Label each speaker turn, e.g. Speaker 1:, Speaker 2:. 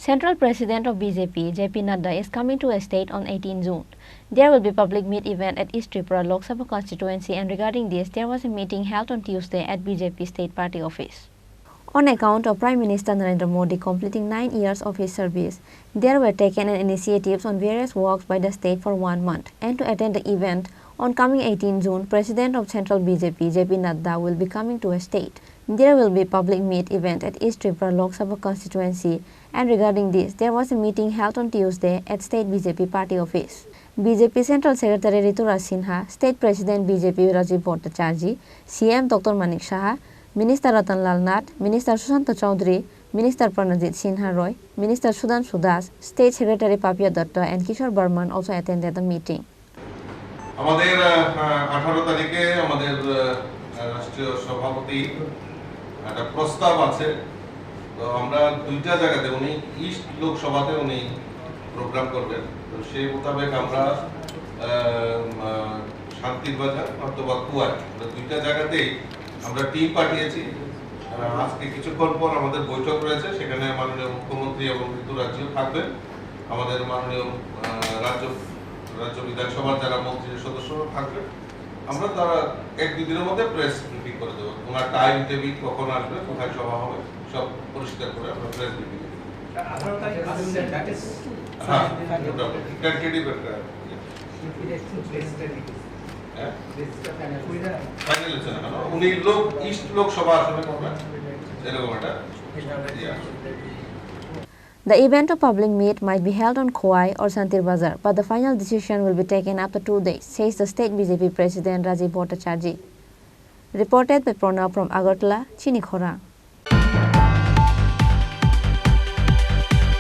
Speaker 1: Central President of BJP, Nadda, is coming to a state on 18 June. There will be public meet event at East Tripura Lok Sabha constituency, and regarding this, there was a meeting held on Tuesday at BJP state party office. On account of Prime Minister Narendra Modi completing 9 years of his service, there were taken initiatives on various works by the state for 1 month. And to attend the event, on coming 18 June, President of Central BJP, Nadda, will be coming to a state. There will be public meet event at East Tripura Lok Sabha constituency, and regarding this, there was a meeting held on Tuesday at State BJP party office. BJP Central Secretary Tripura Sinha, State President BJP Rajiv Bhattacharjee, CM Dr. Manik Saha, Minister Ratan Lal Nath, Minister Sushant Chaudhary, Minister Pranajit Sinha Roy, Minister Sudan Sudas, State Secretary Papia Datta, and Kishore Burman also attended the meeting.
Speaker 2: আমাদের 18 তারিখে আমাদের রাষ্ট্রীয় সভাপতি একটা প্রস্তাব আছে, তো আমরা দুইটা জায়গাতে উনি ইস্ট লোকসভাতে উনি প্রোগ্রাম করবেন, তো সেই মোতাবেক আমরা শান্তির বাজার অথবা কুয়ার দুইটা জায়গাতেই আমরা টিম পাঠিয়েছি। আজকে কিছুক্ষণ পর আমাদের বৈঠক রয়েছে, সেখানে মাননীয় মুখ্যমন্ত্রী এবং ঋতুরাজ্যও থাকবেন, আমাদের মাননীয় রাজ্য বিধানসভার যারা মন্ত্রীর সদস্যরা থাকবেন। আমরা তারা 1-2 দিনের মধ্যে প্রেস ব্রিফিং করে দেবো, ওনার টাইম টেবিল কখন আসবে, কোথায় সভা হবে, সব পরিষ্কার করে আমরা প্রেস ব্রিফিং দেবো। উনি ইস্ট লোকসভা আসনে করবেন, এরকম একটা।
Speaker 1: The event of public meet might be held on Khowai or Santir Bazar, but the final decision will be taken after 2 days, says the state BJP President Rajiv Bhattacharjee. Reported by Pranav from Agartala, Chini, Khorang.